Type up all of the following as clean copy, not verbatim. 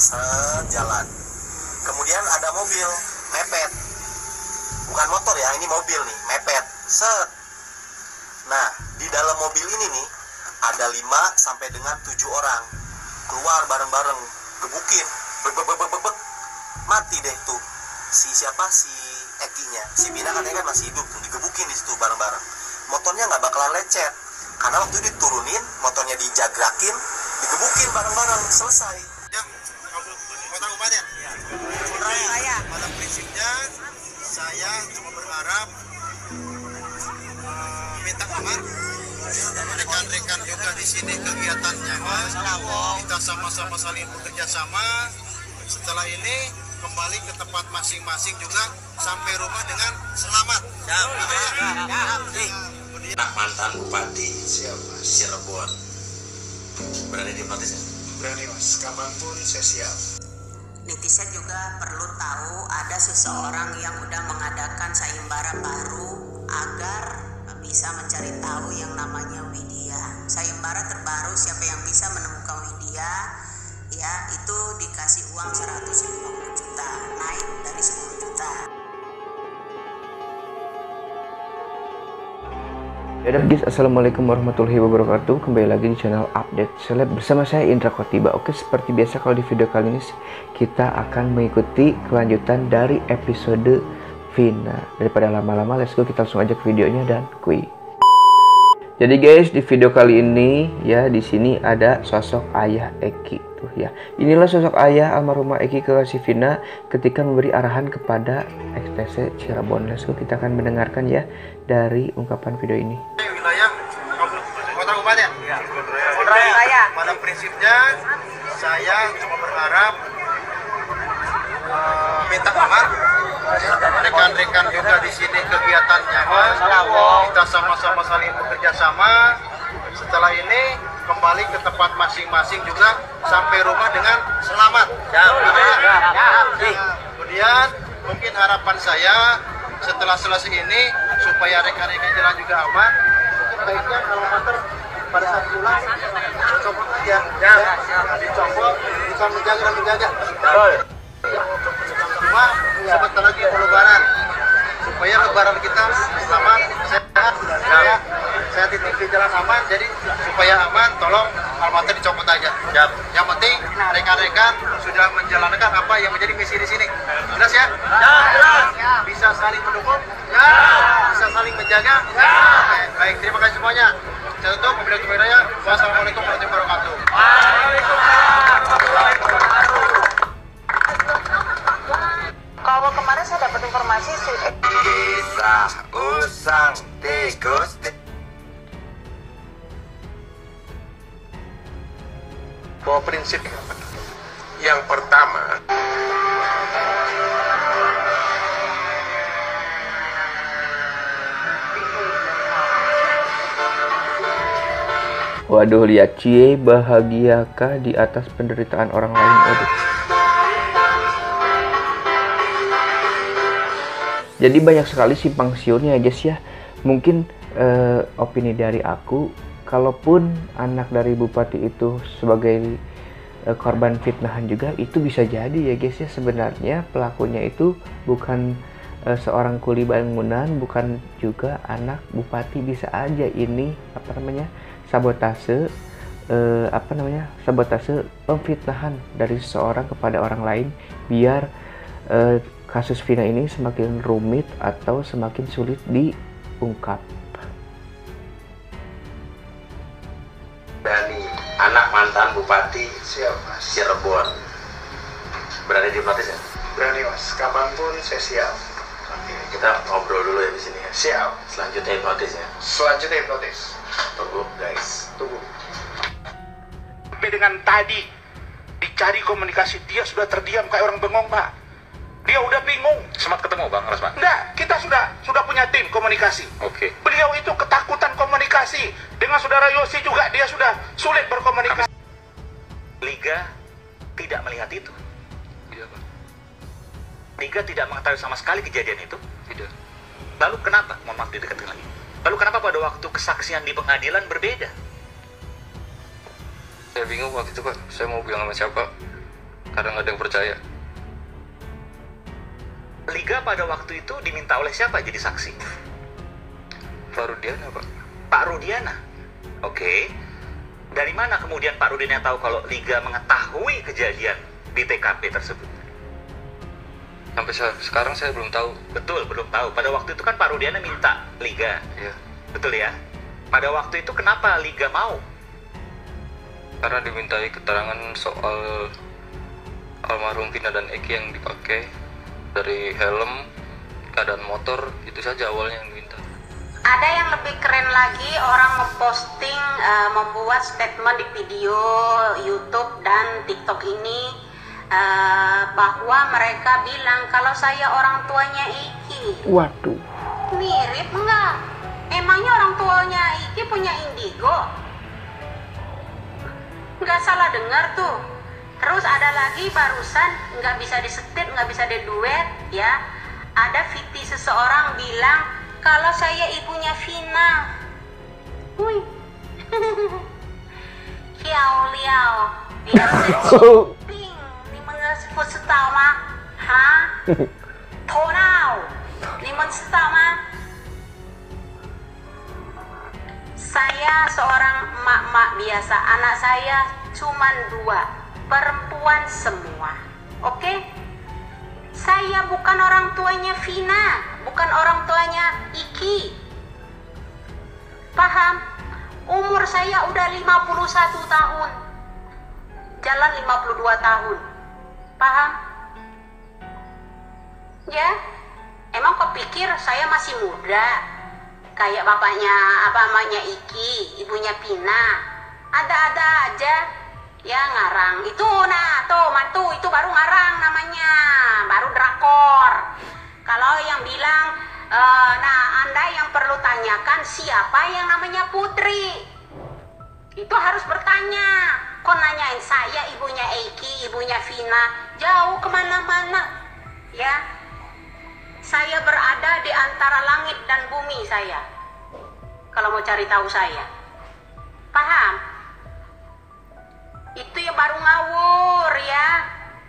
sejalan. Kemudian ada mobil mepet, bukan motor ya, ini mobil nih mepet, set. Nah, di dalam mobil ini nih ada 5 sampai dengan 7 orang keluar bareng-bareng, gebukin, bek, mati deh tuh si Ekinya, si Bina katanya kan masih hidup tuh, digebukin di situ bareng-bareng. Motornya nggak bakalan lecet karena waktu itu diturunin, motornya dijagrakin, digebukin bareng-bareng, selesai. Ya, mau tanggapannya? Saya. Pada prinsipnya saya cuma berharap minta aman. Rekan-rekan juga di sini kegiatannya, kita sama-sama saling bekerja sama. Setelah ini kembali ke tempat masing-masing juga sampai rumah dengan selamat. Mantan Bupati Cirebon berani dihipnotis ya? Berani mas, kapanpun saya siap. Netizen juga perlu tahu ada seseorang yang udah mengadakan sayembara baru agar bisa mencari tahu yang namanya Widya. Sayembara terbaru, siapa yang bisa menemukan Widya, ya itu dikasih uang 150 juta, naik dari 10 juta. Ya guys, assalamualaikum warahmatullahi wabarakatuh. Kembali lagi di channel Update Seleb bersama saya Indra Kotiba. Oke, seperti biasa kalau di video kali ini kita akan mengikuti kelanjutan dari episode Vina. Daripada lama-lama, let's go, kita langsung aja ke videonya dan kuy. Jadi guys, di video kali ini ya, di sini ada sosok ayah Eki tuh ya. Inilah sosok ayah almarhumah Eki ke si Vina ketika memberi arahan kepada XTC Cirebon. Let's go, kita akan mendengarkan ya dari ungkapan video ini. Wilayah Kota Kabupaten. Saya. Pada prinsipnya saya cuma berharap minta aman. Rekan-rekan juga di sini kegiatannya, kita sama-sama saling bekerja sama. Setelah ini kembali ke tempat masing-masing juga sampai rumah dengan selamat. Kemudian mungkin harapan saya setelah selesai ini supaya rekan-rekan jalan juga aman. Mungkin baiknya kalau motor pada saat pulang dicopot aja, dicopot, bisa menjaga. Cuma sebentar lagi mau lebaran, supaya lebaran kita selamat, sehat, ya. Saya titip di jalan aman, jadi supaya aman, tolong almater dicopot aja. Yang penting rekan-rekan sudah menjalankan apa yang menjadi misi di sini. Jelas ya? Bisa saling mendukung? Bisa saling menjaga? Oke, baik, terima kasih semuanya. Saya tutup, wabillahi taufiq wal hidayah. Wassalamualaikum warahmatullahi wabarakatuh. Kalau kemarin saya dapat informasi Kisah usang tikus. Bahwa prinsip yang pertama, Waduh, lihat cie, bahagiakah di atas penderitaan orang lain? Waduh. Jadi banyak sekali simpang siurnya ya guys ya. Mungkin opini dari aku, kalaupun anak dari bupati itu sebagai korban fitnahan juga, itu bisa jadi ya guys ya. Sebenarnya pelakunya itu bukan seorang kuli bangunan, bukan juga anak bupati. Bisa aja ini sabotase sabotase pemfitnahan dari seseorang kepada orang lain, biar kasus Vina ini semakin rumit atau semakin sulit diungkap. Dani, anak mantan Bupati Cirebon berani dihipnotis ya? berani mas, kapanpun saya siap. Oke, kita ngobrol dulu ya di sini ya. Siap. Selanjutnya hipnotis ya. Selanjutnya hipnotis. Tunggu guys. Tunggu. Sampai dengan tadi dicari komunikasi, dia sudah terdiam kayak orang bengong, Pak. Dia udah bingung. Sempat ketemu Bang Rasman? Enggak, kita sudah punya tim komunikasi. Oke. Beliau itu ketakutan komunikasi. Dengan saudara Yosi juga dia sudah sulit berkomunikasi. Liga tidak melihat itu. Iya, Pak. Liga tidak mengetahui sama sekali kejadian itu. Tidak. Lalu kenapa? Mohon maaf didekatin lagi. Lalu kenapa pada waktu kesaksian di pengadilan berbeda? Saya bingung waktu itu Pak, saya mau bilang sama siapa. karena nggak ada yang percaya. Liga pada waktu itu diminta oleh siapa jadi saksi? Pak Rudiana, Pak. Pak Rudiana. Oke. Dari mana kemudian Pak Rudiana tahu kalau Liga mengetahui kejadian di TKP tersebut? Sampai sekarang saya belum tahu. Betul, belum tahu. Pada waktu itu kan Pak Rudiana minta Liga. Iya. Betul ya? Pada waktu itu kenapa Liga mau? Karena dimintai keterangan soal almarhum Vina dan Eki yang dipakai, dari helm, keadaan motor, itu saja awalnya yang diminta. Ada yang lebih keren lagi, orang memposting, membuat statement di video YouTube dan TikTok ini, bahwa mereka bilang kalau saya orang tuanya Iki. Waduh. Mirip enggak? Emangnya orang tuanya Iki punya indigo? Nggak salah dengar tuh. Terus ada lagi barusan, nggak bisa disetir, nggak bisa diduet ya. Ada fiti seseorang bilang kalau saya ibunya Vina. Wih. Kiao liao. Ya, ping. Ni mengesebut setama. Hah? Tonau. Ni setama. Saya seorang emak-emak biasa. Anak saya cuman 2. Perempuan semua. Oke? Saya bukan orang tuanya Vina, bukan orang tuanya Iki. Paham? Umur saya udah 51 tahun. Jalan 52 tahun. Paham? Ya? Emang kok pikir saya masih muda? Kayak bapaknya, mamanya Iki, ibunya Vina. Ada-ada aja. Ya ngarang itu, nah tuh mantu itu baru ngarang namanya, baru drakor. Kalau yang bilang, nah Anda yang perlu tanyakan siapa yang namanya Putri, itu harus bertanya. Kok nanyain saya ibunya Eki, ibunya Vina, jauh kemana-mana. Ya, saya berada di antara langit dan bumi saya. Kalau mau cari tahu saya, paham? Itu yang baru ngawur ya,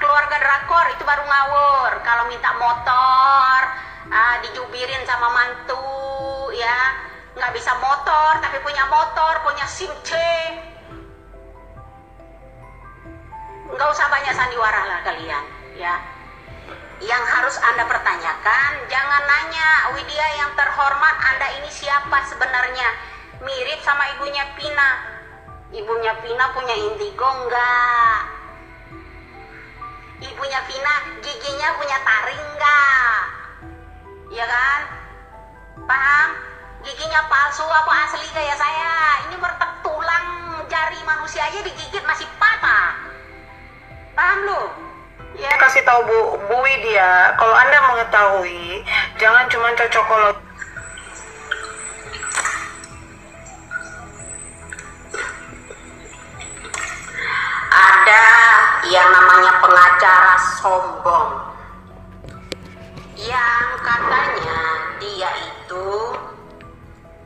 keluarga drakor itu baru ngawur. Kalau minta motor, dijubirin sama mantu ya, nggak bisa motor tapi punya motor, punya SIM C. Nggak usah banyak sandiwara lah kalian ya. Yang harus Anda pertanyakan, jangan nanya, Widya yang terhormat, Anda ini siapa sebenarnya? Mirip sama ibunya Pina. Ibunya Vina punya indigo enggak? Ibunya Vina giginya punya taring enggak? Ya kan? Paham? Giginya palsu apa asli kayak saya? Ini meretak tulang jari manusia aja digigit masih patah. Paham lu? Ya. Kasih tahu Bu Widya, kalau Anda mengetahui, jangan cuma cocokologi. Ada yang namanya pengacara sombong yang katanya dia itu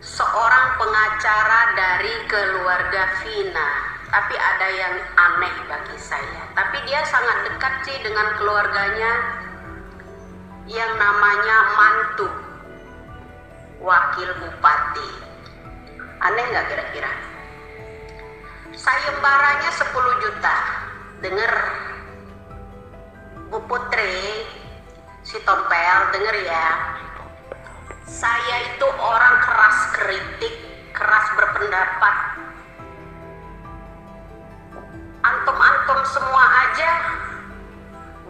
seorang pengacara dari keluarga Vina, tapi ada yang aneh bagi saya. Tapi dia sangat dekat sih dengan keluarganya yang namanya mantu wakil bupati. Aneh nggak kira-kira? Sayembaranya 10 juta. Dengar Bu Putri, si Tompel, denger ya. Saya itu orang keras kritik, keras berpendapat. Antum-antum semua aja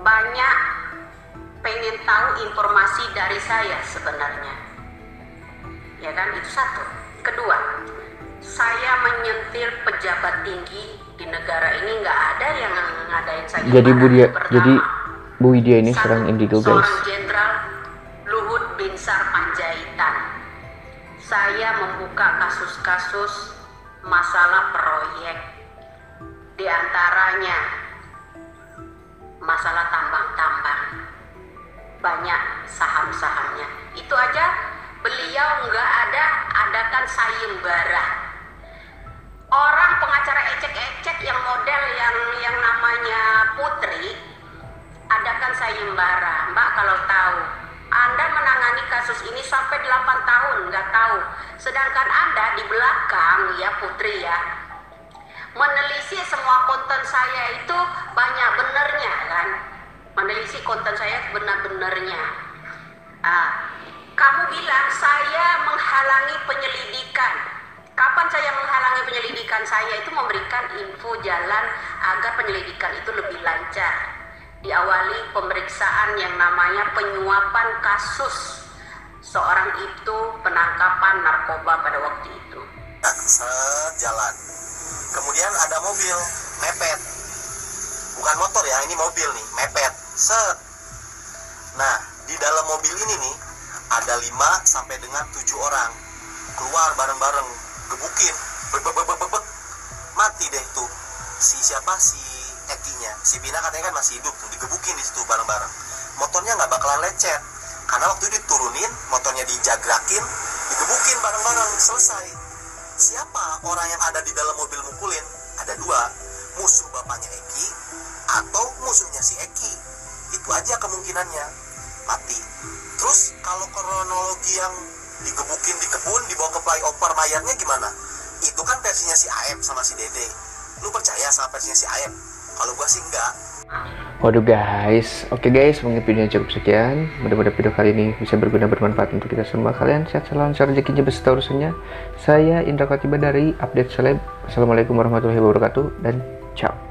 banyak pengen tahu informasi dari saya sebenarnya. Ya kan, itu satu. Kedua, saya menyentil pejabat tinggi di negara ini, nggak ada yang ngadain saya. Jadi Bu Widya ini serang indigo, guys. Seorang Jenderal Luhut Binsar Panjaitan. Saya membuka kasus-kasus masalah proyek, di antaranya masalah tambang-tambang, banyak saham-sahamnya. Itu aja beliau nggak ada adakan sayembara. Orang pengacara ecek-ecek yang model yang namanya Putri adakan sayembara. Mbak kalau tahu, Anda menangani kasus ini sampai 8 tahun nggak tahu. Sedangkan Anda di belakang ya Putri ya, menelisik semua konten saya itu banyak benernya kan. Menelisik konten saya benar-benarnya. Kamu bilang saya menghalangi penyelidikan. Kapan saya menghalangi penyelidikan? Saya itu memberikan info jalan agar penyelidikan itu lebih lancar. Diawali pemeriksaan yang namanya penyuapan kasus seorang itu penangkapan narkoba pada waktu itu. Jalan. Kemudian ada mobil mepet. Bukan motor ya, ini mobil nih, mepet. Nah, di dalam mobil ini nih ada 5 sampai dengan 7 orang. Keluar bareng-bareng, gebukin. Mati deh tuh. Si Eki-nya. Si Pina katanya kan masih hidup tuh, digebukin di situ bareng-bareng. Motornya nggak bakalan lecet. Karena waktu itu diturunin, motornya dijagrakin, digebukin bareng-bareng, selesai. Siapa orang yang ada di dalam mobil mukulin? Ada 2, musuh bapaknya Eki atau musuhnya si Eki. Itu aja kemungkinannya, mati. Terus kalau kronologi yang digebukin di kebun, dibawa ke flyover mayatnya gimana? Itu kan versinya si Aep sama si Dede. Lu percaya sama versinya si Aep? Kalau gua sih enggak. Waduh guys, oke guys, mungkin videonya cukup sekian. Mudah-mudahan video kali ini bisa berguna bermanfaat untuk kita semua. Kalian sehat selalu, lancar rezekinya, beserta urusannya. Saya Indra Khotiba dari Update Seleb. Assalamualaikum warahmatullahi wabarakatuh dan ciao.